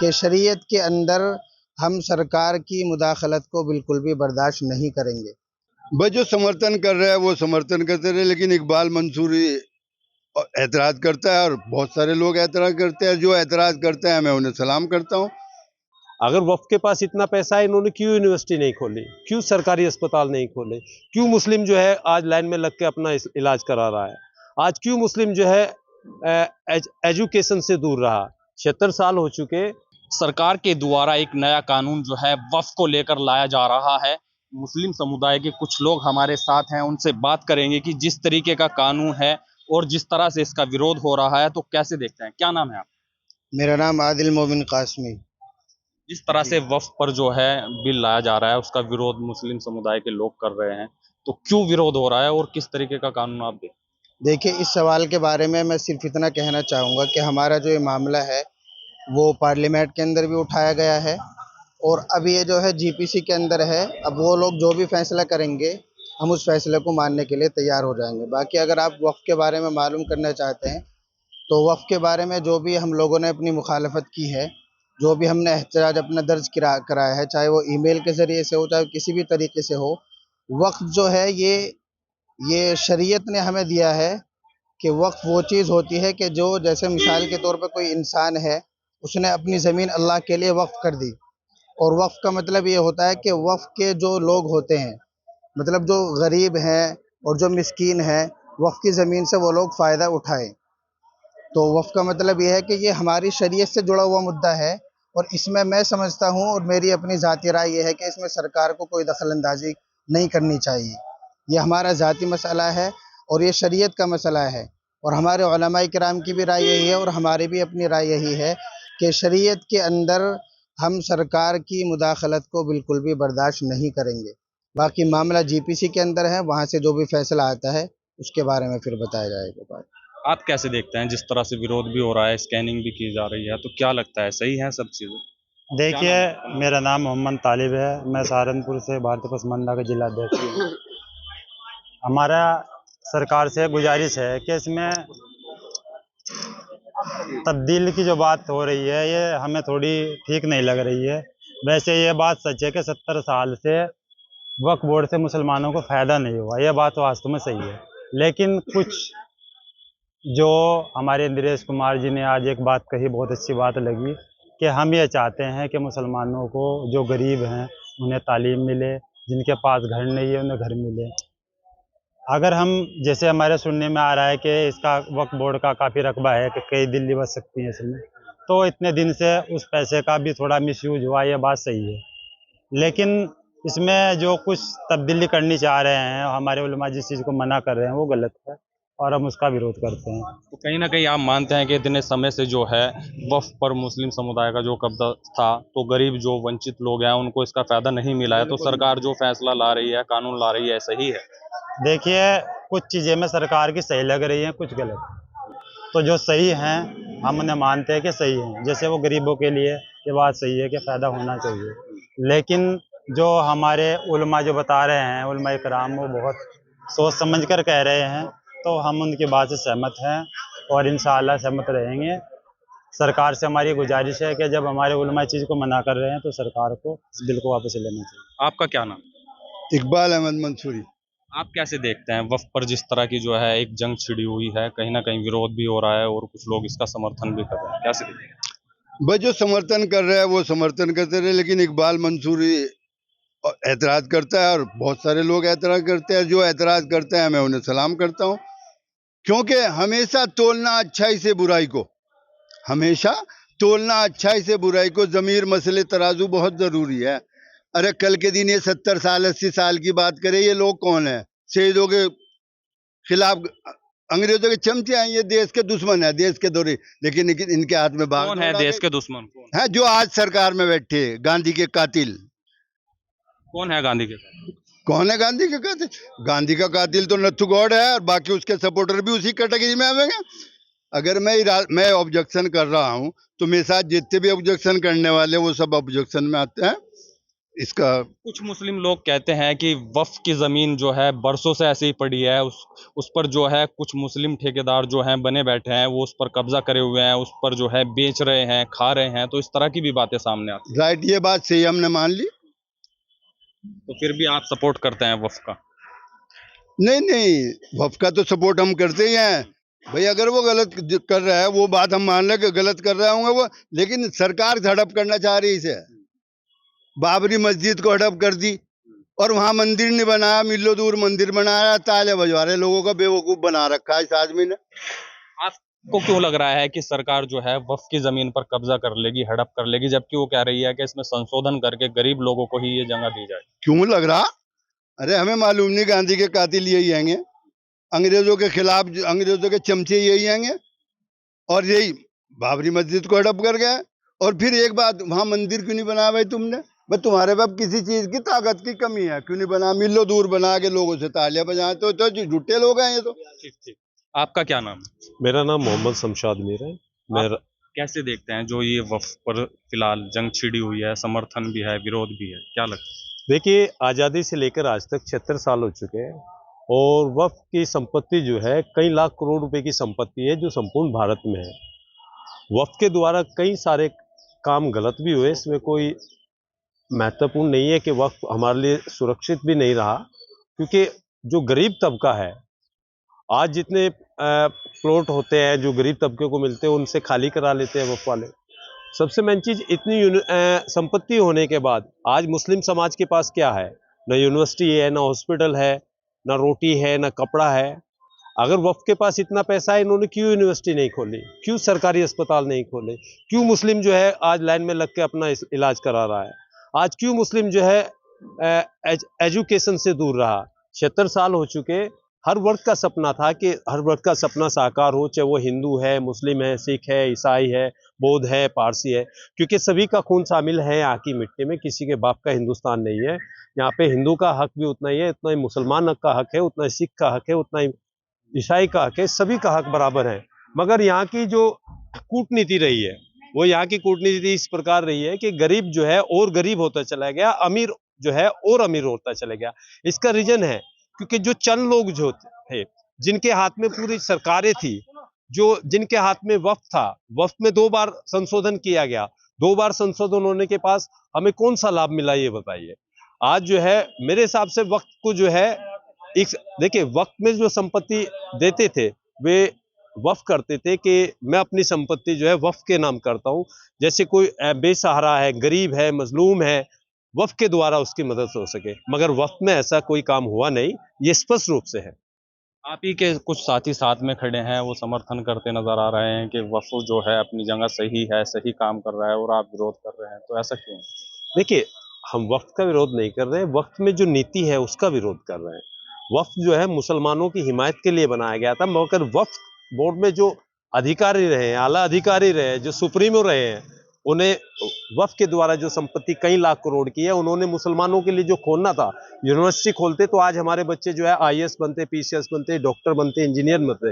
कि शरीयत के अंदर हम सरकार की मुदाखलत को बिल्कुल भी बर्दाश्त नहीं करेंगे। भाई जो समर्थन कर रहा है वो समर्थन करते रहे, लेकिन इकबाल मंसूरी एतराज़ करता है और बहुत सारे लोग एतराज़ करते हैं। जो एतराज़ करते हैं मैं उन्हें सलाम करता हूँ। अगर वक्फ के पास इतना पैसा है, इन्होंने क्यों यूनिवर्सिटी नहीं खोली, क्यों सरकारी अस्पताल नहीं खोले, क्यों मुस्लिम जो है आज लाइन में लग के अपना इलाज करा रहा है, आज क्यों मुस्लिम जो है एजुकेशन से दूर रहा। 76 साल हो चुके। सरकार के द्वारा एक नया कानून जो है वक्फ को लेकर लाया जा रहा है। मुस्लिम समुदाय के कुछ लोग हमारे साथ हैं, उनसे बात करेंगे कि जिस तरीके का कानून है और जिस तरह से इसका विरोध हो रहा है तो कैसे देखते हैं। क्या नाम है आप? मेरा नाम आदिल मोमिन कासमी। जिस तरह से वक्फ पर जो है बिल लाया जा रहा है उसका विरोध मुस्लिम समुदाय के लोग कर रहे हैं, तो क्यों विरोध हो रहा है और किस तरीके का कानून आप देखिए, इस सवाल के बारे में मैं सिर्फ इतना कहना चाहूँगा कि हमारा जो ये मामला है वो पार्लियामेंट के अंदर भी उठाया गया है और अब ये जो है जीपीसी के अंदर है। अब वो लोग जो भी फैसला करेंगे हम उस फैसले को मानने के लिए तैयार हो जाएंगे। बाकी अगर आप वक्फ के बारे में मालूम करना चाहते हैं तो वक्फ के बारे में जो भी हम लोगों ने अपनी मुखालफत की है, जो भी हमने एहतजाज अपना दर्ज कराया है, चाहे वो ईमेल के ज़रिए से हो चाहे किसी भी तरीके से हो, वक्फ जो है ये शरीयत ने हमें दिया है कि वक्फ वो चीज़ होती है कि जो जैसे मिसाल के तौर पे कोई इंसान है, उसने अपनी ज़मीन अल्लाह के लिए वक्फ कर दी और वक्फ का मतलब ये होता है कि वक्फ के जो लोग होते हैं, मतलब जो गरीब हैं और जो मिस्कीन हैं, वक्फ की ज़मीन से वो लोग फ़ायदा उठाएं। तो वक्फ का मतलब ये है कि ये हमारी शरीयत से जुड़ा हुआ मुद्दा है और इसमें मैं समझता हूँ और मेरी अपनी ज़ाती राय ये है कि इसमें सरकार को कोई दखल अंदाजी नहीं करनी चाहिए। ये हमारा ज़ाती मसला है और ये शरीयत का मसला है और हमारे उलमाए किराम की भी राय यही है और हमारी भी अपनी राय यही है कि शरीयत के अंदर हम सरकार की मुदाखलत को बिल्कुल भी बर्दाश्त नहीं करेंगे। बाकी मामला जीपीसी के अंदर है, वहाँ से जो भी फैसला आता है उसके बारे में फिर बताया जाएगा। आप कैसे देखते हैं जिस तरह से विरोध भी हो रहा है, स्कैनिंग भी की जा रही है, तो क्या लगता है सही है सब चीज़ें? देखिए, मेरा नाम मोहम्मद तालिब है, मैं सहारनपुर से भारतीय पसमानदा का जिला अध्यक्ष हूँ। हमारा सरकार से गुजारिश है कि इसमें तब्दीली की जो बात हो रही है ये हमें थोड़ी ठीक नहीं लग रही है। वैसे ये बात सच है कि 70 साल से वक्फ बोर्ड से मुसलमानों को फ़ायदा नहीं हुआ, यह बात वास्तव में सही है। लेकिन कुछ जो हमारे इंद्रेश कुमार जी ने आज एक बात कही, बहुत अच्छी बात लगी कि हम ये चाहते हैं कि मुसलमानों को जो गरीब हैं उन्हें तालीम मिले, जिनके पास घर नहीं है उन्हें घर मिले। अगर हम जैसे हमारे सुनने में आ रहा है कि इसका वक्फ बोर्ड का काफ़ी रकबा है कि कई दिल्ली बच सकती हैं इसमें, तो इतने दिन से उस पैसे का भी थोड़ा मिसयूज हुआ, ये बात सही है। लेकिन इसमें जो कुछ तब्दीली करनी चाह रहे हैं, हमारे उलमा जिस चीज़ को मना कर रहे हैं वो गलत है और हम उसका विरोध करते हैं। तो कहीं ना कहीं आप मानते हैं कि इतने समय से जो है वक्फ पर मुस्लिम समुदाय का जो कब्जा था, तो गरीब जो वंचित लोग हैं उनको इसका फायदा नहीं मिला है, तो सरकार जो फैसला ला रही है, कानून ला रही है, सही है? देखिए, कुछ चीज़ें में सरकार की सही लग रही हैं, कुछ गलत। तो जो सही हैं हम उन्हें मानते हैं कि सही हैं। जैसे वो गरीबों के लिए ये बात सही है कि फ़ायदा होना चाहिए, लेकिन जो हमारे उलमा जो बता रहे हैं, उलमा इकराम, वो बहुत सोच समझ कर कह रहे हैं, तो हम उनकी बात से सहमत हैं और इंशाअल्लाह सहमत रहेंगे। सरकार से हमारी गुजारिश है कि जब हमारे उलमा चीज़ को मना कर रहे हैं तो सरकार को इस बिल को वापस लेना चाहिए। आपका क्या नाम? इकबाल अहमद मंसूरी। आप कैसे देखते हैं वक्फ पर जिस तरह की जो है एक जंग छिड़ी हुई है, कहीं ना कहीं विरोध भी हो रहा है और कुछ लोग इसका समर्थन भी कर रहे हैं, कैसे देखते हैं? भाई जो समर्थन कर रहा है वो समर्थन करते रहे, लेकिन इकबाल मंसूरी एतराज़ करता है और बहुत सारे लोग एतराज़ करते हैं। जो एतराज़ करते हैं मैं उन्हें सलाम करता हूँ, क्योंकि हमेशा तोलना अच्छाई से बुराई को, हमेशा तोलना अच्छाई से बुराई को, ज़मीर मसले तराजू बहुत ज़रूरी है। अरे कल के दिन ये 70 साल 80 साल की बात करें, ये लोग कौन है? शहीदों के खिलाफ अंग्रेजों के चमचे हैं, ये देश के दुश्मन है, देश के दौरे, लेकिन इनके हाथ में कौन है देश के दुश्मन? कौन है? जो आज सरकार में बैठे, गांधी के कातिल। कौन है गांधी के? कौन है गांधी के कातिल? गांधी का कातिल तो नथु गौड़ है और बाकी उसके सपोर्टर भी उसी कैटेगरी में आवेंगे। अगर मैं ऑब्जेक्शन कर रहा हूं तो मेरे साथ जितने भी ऑब्जेक्शन करने वाले वो सब ऑब्जेक्शन में आते हैं। इसका कुछ मुस्लिम लोग कहते हैं कि वक्फ की ज़मीन जो है बरसों से ऐसे ही पड़ी है, उस पर जो है कुछ मुस्लिम ठेकेदार जो हैं बने बैठे हैं, वो उस पर कब्जा करे हुए हैं, उस पर जो है बेच रहे हैं, खा रहे हैं, तो इस तरह की भी बातें सामने आती राइट, ये बात सही हमने मान ली। हैं। तो फिर भी आप सपोर्ट करते हैं वक्फ का? नहीं नहीं, वफ का तो सपोर्ट हम करते ही हैं भाई। अगर वो गलत कर रहा है, वो बात हम मान लें कि गलत कर रहे होंगे वो, लेकिन सरकार हड़प करना चाह रही है इसे। बाबरी मस्जिद को हड़प कर दी और वहां मंदिर नहीं बनाया, मिलो दूर मंदिर बनाया, ताले बजवा रहे लोगों का, बेवकूफ बना रखा है इस आदमी ने। आपको क्यों लग रहा है कि सरकार जो है वक्फ की ज़मीन पर कब्जा कर लेगी, हड़प कर लेगी, जबकि वो कह रही है कि इसमें संशोधन करके गरीब लोगों को ही ये जगह दी जाए? क्यों लग रहा? अरे हमें मालूम नहीं, गांधी के कातिल यही आएंगे, अंग्रेजों के खिलाफ अंग्रेजों के चमचे यही आएंगे, और यही बाबरी मस्जिद को हड़प कर गया। और फिर एक बात, वहां मंदिर क्यों नहीं बनाया भाई तुमने? भाई तुम्हारे पास किसी चीज की ताकत की कमी है, क्यों नहीं बना? मिलो दूर बना के लोगों से तालियां बजाए, तो झूठे लोग हैं ये तो। ठीक ठीक। आपका क्या नाम है? मेरा नाम मोहम्मद शमशाद मीर है। मैं आप कैसे देखते हैं जो ये वक्फ पर फिलहाल जंग छिड़ी हुई है, समर्थन भी है, विरोध भी है, क्या लगता है? देखिए, आज़ादी से लेकर आज तक 76 साल हो चुके हैं और वक्फ की संपत्ति जो है कई लाख करोड़ रुपए की संपत्ति है जो संपूर्ण भारत में है। वक्फ के द्वारा कई सारे काम गलत भी हुए, इसमें कोई महत्वपूर्ण नहीं है कि वक्फ हमारे लिए सुरक्षित भी नहीं रहा, क्योंकि जो गरीब तबका है, आज जितने प्लॉट होते हैं जो गरीब तबके को मिलते हैं उनसे खाली करा लेते हैं वक्फ वाले। सबसे मेन चीज, इतनी संपत्ति होने के बाद आज मुस्लिम समाज के पास क्या है? ना यूनिवर्सिटी है, ना हॉस्पिटल है, ना रोटी है, ना कपड़ा है। अगर वक्फ के पास इतना पैसा है, इन्होंने क्यों यूनिवर्सिटी नहीं खोली? क्यों सरकारी अस्पताल नहीं खोले? क्यों मुस्लिम जो है आज लाइन में लग के अपना इलाज करा रहा है? आज क्यों मुस्लिम जो है एजुकेशन से दूर रहा? 76 साल हो चुके। हर वर्ग का सपना था कि हर वर्ग का सपना साकार हो, चाहे वो हिंदू है, मुस्लिम है, सिख है, ईसाई है, बौद्ध है, पारसी है, क्योंकि सभी का खून शामिल है यहाँ की मिट्टी में। किसी के बाप का हिंदुस्तान नहीं है। यहाँ पे हिंदू का हक भी उतना ही है, उतना ही मुसलमान का हक है, उतना ही सिख का हक है, उतना ही ईसाई का हक है। सभी का हक बराबर है। मगर यहाँ की जो कूटनीति रही है, वो यहाँ की कूटनीति इस प्रकार रही है कि गरीब जो है और गरीब होता चला गया, अमीर जो है और अमीर होता चला गया। इसका रीजन है क्योंकि जो चंद लोग जो थे, जिनके हाथ में पूरी सरकारें थी, जो जिनके हाथ में वक्फ था, वक्फ में 2 बार संशोधन किया गया, 2 बार संशोधन होने के पास हमें कौन सा लाभ मिला, ये बताइए। आज जो है मेरे हिसाब से वक्फ को जो है एक, देखिए, वक्फ में जो संपत्ति देते थे वे वक्फ करते थे कि मैं अपनी संपत्ति जो है वक्फ के नाम करता हूँ। जैसे कोई बेसहारा है, गरीब है, मजलूम है, वक्फ के द्वारा उसकी मदद हो सके। मगर वक्फ में ऐसा कोई काम हुआ नहीं, ये स्पष्ट रूप से है। आप ही के कुछ साथी साथ में खड़े हैं, वो समर्थन करते नजर आ रहे हैं कि वक्फ जो है अपनी जगह सही है, सही काम कर रहा है, और आप विरोध कर रहे हैं, तो ऐसा क्यों? देखिए, हम वक्फ का विरोध नहीं कर रहे हैं, वक्फ में जो नीति है उसका विरोध कर रहे हैं। वक्फ जो है मुसलमानों की हिमायत के लिए बनाया गया था, मगर वक्फ बोर्ड में जो अधिकारी रहे हैं, आला अधिकारी रहे हैं, जो सुप्रीमो रहे हैं, उन्हें वक्फ के द्वारा जो संपत्ति कई लाख करोड़ की है, उन्होंने मुसलमानों के लिए जो खोलना था, यूनिवर्सिटी खोलते तो आज हमारे बच्चे जो है आईएएस बनते, पीसीएस बनते, डॉक्टर बनते, इंजीनियर बनते।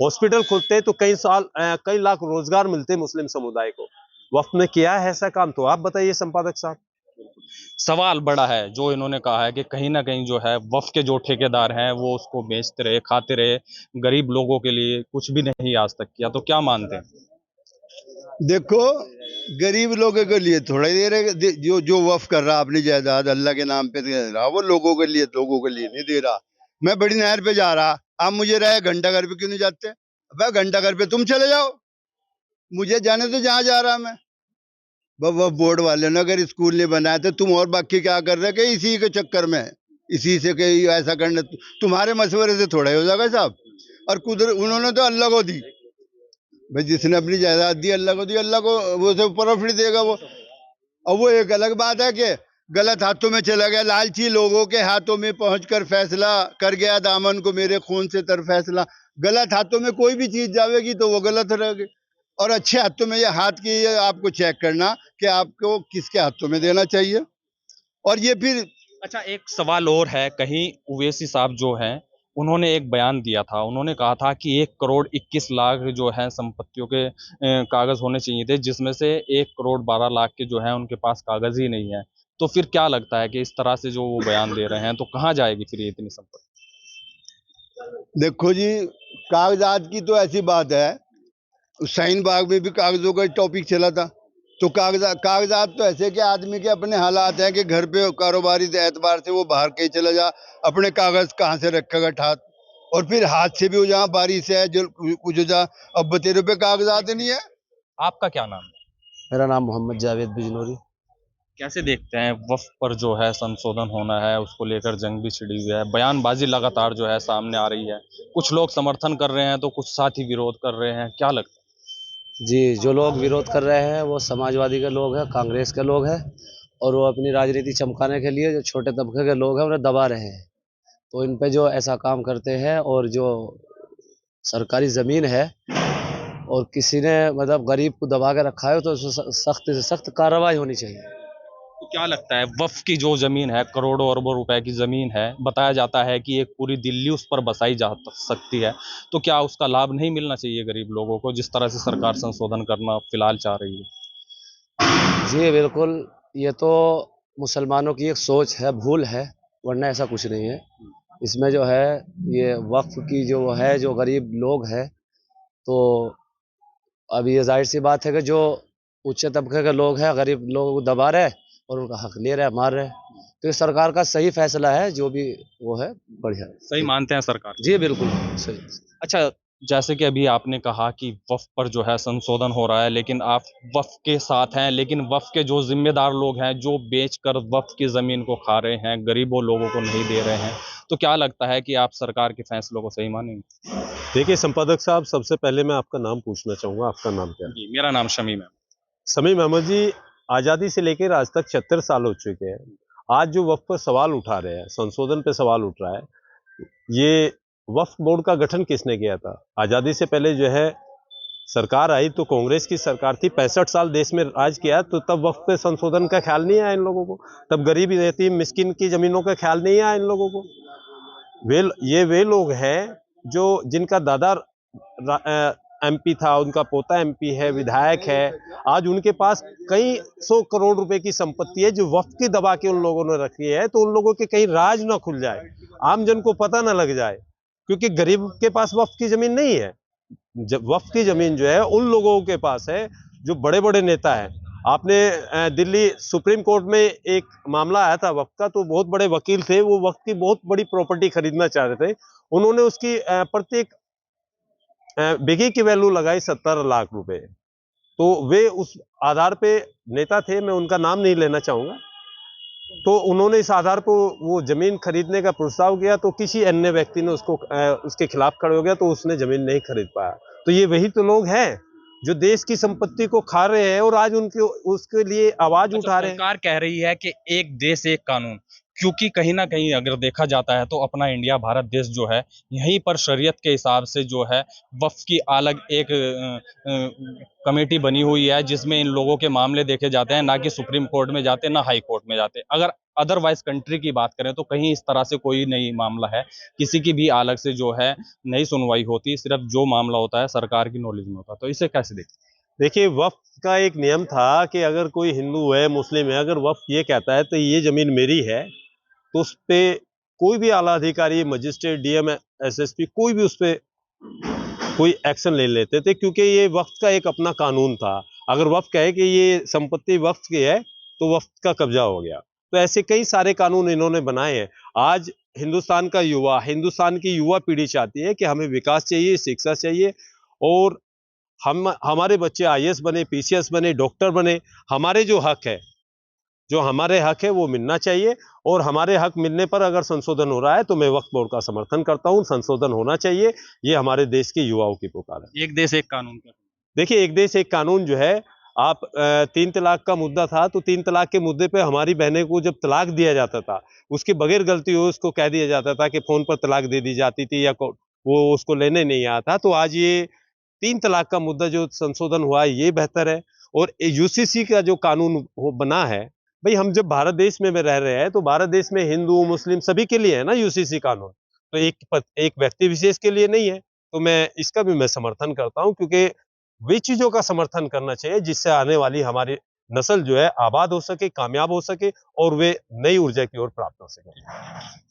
हॉस्पिटल खोलते तो कई लाख रोजगार मिलते मुस्लिम समुदाय को। वक्फ ने किया है ऐसा काम? तो आप बताइए संपादक साहब। सवाल बड़ा है जो इन्होंने कहा है कि कहीं ना कहीं जो है वक्फ के जो ठेकेदार हैं वो उसको बेचते रहे, खाते रहे, गरीब लोगों के लिए कुछ भी नहीं आज तक किया, तो क्या मानते हैं? देखो, गरीब लोगों के लिए थोड़ा ही दे रहे, जो जो वफ कर रहा अपनी जायदाद अल्लाह के नाम पे दे रहा, वो लोगों के लिए नहीं दे रहा। मैं बड़ी नहर पे जा रहा, आप मुझे रहे घंटा घर पे क्यों नहीं जाते? अब घंटा घर पे तुम चले जाओ, मुझे जाने तो जहाँ जा रहा मैं। वो बोर्ड वाले ने अगर स्कूल नहीं बनाए तो तुम और बाकी क्या कर रहे कि इसी के चक्कर में, इसी से कि ऐसा करने, तुम्हारे मशवरे से थोड़ा ही हो जाएगा साहब। और कुदरत उन्होंने तो अल्लाह को दी भाई, जिसने अपनी जायदाद दी अल्लाह को दी, अल्लाह को वो से प्रॉफिट देगा वो। और वो एक अलग बात है कि गलत हाथों में चला गया, लालची लोगों के हाथों में पहुंचकर फैसला कर गया, दामन को मेरे खून से तर फैसला। गलत हाथों में कोई भी चीज जाएगी तो वो गलत रहेगी, और अच्छे हाथों में ये हाथ की ये आपको चेक करना कि आपको किसके हाथों में देना चाहिए। और ये फिर अच्छा, एक सवाल और है, कहीं उवैसी साहब जो हैं उन्होंने एक बयान दिया था, उन्होंने कहा था कि 1 करोड़ 21 लाख जो है संपत्तियों के कागज होने चाहिए थे, जिसमें से 1 करोड़ 12 लाख के जो है उनके पास कागज ही नहीं है। तो फिर क्या लगता है कि इस तरह से जो वो बयान दे रहे हैं तो कहाँ जाएगी फिर ये इतनी संपत्ति? देखो जी, कागजात की तो ऐसी बात है, शाहीन बाग में भी कागजों का टॉपिक चला था। तो कागजात तो ऐसे कि आदमी के अपने हालात हैं कि घर पे कारोबारी एतबार से वो बाहर कहीं चला जा, अपने कागज कहाँ से रखेगा ठात, और फिर हाथ से भी हो जहाँ बारिश है जो कुछ हो जा। अब तेरे पे कागजात नहीं है। आपका क्या नाम है? मेरा नाम मोहम्मद जावेद बिजनौरी। कैसे देखते हैं वक्फ पर जो है संशोधन होना है, उसको लेकर जंग भी छिड़ी हुई है, बयानबाजी लगातार जो है सामने आ रही है, कुछ लोग समर्थन कर रहे हैं तो कुछ साथी विरोध कर रहे हैं, क्या लगता जी, जो लोग विरोध कर रहे हैं वो समाजवादी के लोग हैं, कांग्रेस के लोग हैं, और वो अपनी राजनीति चमकाने के लिए जो छोटे तबके के लोग हैं उन्हें दबा रहे हैं। तो इन पे जो ऐसा काम करते हैं, और जो सरकारी ज़मीन है और किसी ने मतलब गरीब को दबा के रखा है, तो उस सख्त से सख्त कार्रवाई होनी चाहिए। है? तो क्या लगता है वक्फ की जो जमीन है, करोड़ों अरबों रुपए की जमीन है, बताया जाता है कि एक पूरी दिल्ली उस पर बसाई जा सकती है, तो क्या उसका लाभ नहीं मिलना चाहिए गरीब लोगों को, जिस तरह से सरकार संशोधन करना फिलहाल चाह रही है? जी बिल्कुल, ये तो मुसलमानों की एक सोच है, भूल है, वरना ऐसा कुछ नहीं है। इसमें जो है ये वक्फ की जो है, जो गरीब लोग हैं, तो अब ये जाहिर सी बात है कि जो उच्च तबके के लोग हैं गरीब लोगों को दबा रहे और उनका हक ले रहे, मार रहे। तो ये सरकार का सही फैसला है, जो भी वो है बढ़िया है। सही मानते हैं सरकार? जी बिल्कुल सही। अच्छा, जैसे कि अभी आपने कहा कि वक्फ पर जो है संशोधन हो रहा है, लेकिन आप वक्फ के साथ हैं, लेकिन वक्फ के जो जिम्मेदार लोग हैं जो बेचकर वक्फ की ज़मीन को खा रहे हैं, गरीबों लोगों को नहीं दे रहे हैं, तो क्या लगता है कि आप सरकार के फैसलों को सही मानेंगे? देखिए संपादक साहब, सबसे पहले मैं आपका नाम पूछना चाहूँगा, आपका नाम क्या है? जी, मेरा नाम शमीम है। समीम अहमद जी, आज़ादी से लेकर आज तक 76 साल हो चुके हैं। आज जो वक्फ पर सवाल उठा रहे हैं, संशोधन पे सवाल उठ रहा है, ये वक्फ बोर्ड का गठन किसने किया था? आज़ादी से पहले जो है सरकार आई तो कांग्रेस की सरकार थी, 65 साल देश में राज किया, तो तब वक्फ पे संशोधन का ख्याल नहीं आया इन लोगों को। तब गरीब यतीम मिस्किन की ज़मीनों का ख्याल नहीं आया इन लोगों को। वे लोग हैं जो जिनका दादा एमपी था, उनका पोता एमपी है, विधायक है, आज उनके पास कई 100 करोड़ रुपए की संपत्ति है जो वक्फ की दबा के उन लोगों ने रखी है, तो उन लोगों के कहीं राज ना खुल जाए, आम जन को पता ना लग जाए, क्योंकि गरीब के पास वक्फ की जमीन नहीं है। जब वक्फ की जमीन जो है उन लोगों के पास है जो बड़े बड़े नेता हैं। आपने दिल्ली सुप्रीम कोर्ट में एक मामला आया था वक्फ का, तो बहुत बड़े वकील थे, वो वक्फ की बहुत बड़ी प्रॉपर्टी खरीदना चाह रहे थे। उन्होंने उसकी प्रत्येक बिघे की वैल्यू लगाई 70 लाख रुपए। तो वे उस आधार पे नेता थे, मैं उनका नाम नहीं लेना चाहूंगा, तो उन्होंने इस आधार पर वो जमीन खरीदने का प्रस्ताव किया, तो किसी अन्य व्यक्ति ने उसको उसके खिलाफ खड़े हो गया, तो उसने जमीन नहीं खरीद पाया। तो ये वही तो लोग हैं जो देश की संपत्ति को खा रहे हैं और आज उनके उसके लिए आवाज उठा रहे हैं। सरकार कह रही है कि एक देश एक कानून, क्योंकि कहीं ना कहीं अगर देखा जाता है तो अपना इंडिया भारत देश जो है, यहीं पर शरीयत के हिसाब से जो है वक्फ की अलग एक कमेटी बनी हुई है, जिसमें इन लोगों के मामले देखे जाते हैं, ना कि सुप्रीम कोर्ट में जाते, ना हाई कोर्ट में जाते। अगर अदरवाइज कंट्री की बात करें तो कहीं इस तरह से कोई नहीं मामला है, किसी की भी अलग से जो है नहीं सुनवाई होती, सिर्फ जो मामला होता है सरकार की नॉलेज में होता है। तो इसे कैसे देखते हैं? देखिए वक्फ का एक नियम था कि अगर कोई हिंदू है, मुस्लिम है, अगर वक्फ ये कहता है तो ये जमीन मेरी है, तो उस पे कोई भी आला अधिकारी, मजिस्ट्रेट, डीएम, एसएसपी, कोई भी उस पे कोई एक्शन ले लेते थे, क्योंकि ये वक्फ का एक अपना कानून था। अगर वक्फ कहे कि ये संपत्ति वक्फ की है तो वक्फ का कब्जा हो गया। तो ऐसे कई सारे कानून इन्होंने बनाए हैं। आज हिंदुस्तान का युवा, हिंदुस्तान की युवा पीढ़ी चाहती है कि हमें विकास चाहिए, शिक्षा चाहिए, और हम हमारे बच्चे आईएएस बने, पीसीएस बने, डॉक्टर बने। हमारे जो हक है, जो हमारे हक है वो मिलना चाहिए, और हमारे हक मिलने पर अगर संशोधन हो रहा है तो मैं वक्फ बोर्ड का समर्थन करता हूं। संशोधन होना चाहिए, ये हमारे देश के युवाओं की पुकार है। एक देश एक कानून का, देखिए एक देश एक कानून जो है, आप 3 तलाक का मुद्दा था, तो 3 तलाक के मुद्दे पे हमारी बहनें को जब तलाक दिया जाता था, उसके बगैर गलती हो उसको कह दिया जाता था कि फोन पर तलाक दे दी जाती थी, या वो उसको लेने नहीं आया था। तो आज ये 3 तलाक का मुद्दा जो संशोधन हुआ है ये बेहतर है। और यूसीसी का जो कानून वो बना है, भाई हम जब भारत देश में रह रहे हैं तो भारत देश में हिंदू मुस्लिम सभी के लिए है ना यूसीसी कानून, तो एक व्यक्ति विशेष के लिए नहीं है। तो मैं इसका भी मैं समर्थन करता हूं, क्योंकि वे चीजों का समर्थन करना चाहिए जिससे आने वाली हमारी नस्ल जो है आबाद हो सके, कामयाब हो सके और वे नई ऊर्जा की ओर प्राप्त हो सके।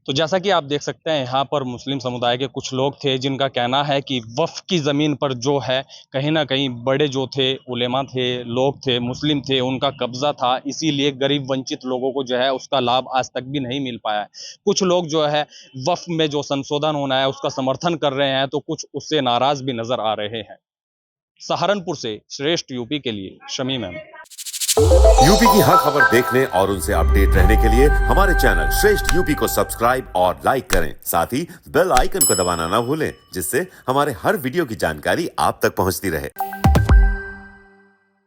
तो जैसा कि आप देख सकते हैं यहाँ पर मुस्लिम समुदाय के कुछ लोग थे जिनका कहना है कि वक्फ की ज़मीन पर जो है कहीं ना कहीं बड़े जो थे उलेमा थे, लोग थे, मुस्लिम थे, उनका कब्जा था, इसीलिए गरीब वंचित लोगों को जो है उसका लाभ आज तक भी नहीं मिल पाया है। कुछ लोग जो है वक्फ में जो संशोधन होना है उसका समर्थन कर रहे हैं, तो कुछ उससे नाराज भी नजर आ रहे हैं। सहारनपुर से श्रेष्ठ यूपी के लिए शमीम अहमद। यूपी की हर खबर देखने और उनसे अपडेट रहने के लिए हमारे चैनल श्रेष्ठ यूपी को सब्सक्राइब और लाइक करें। साथ ही बेल आइकन को दबाना ना भूलें, जिससे हमारे हर वीडियो की जानकारी आप तक पहुंचती रहे।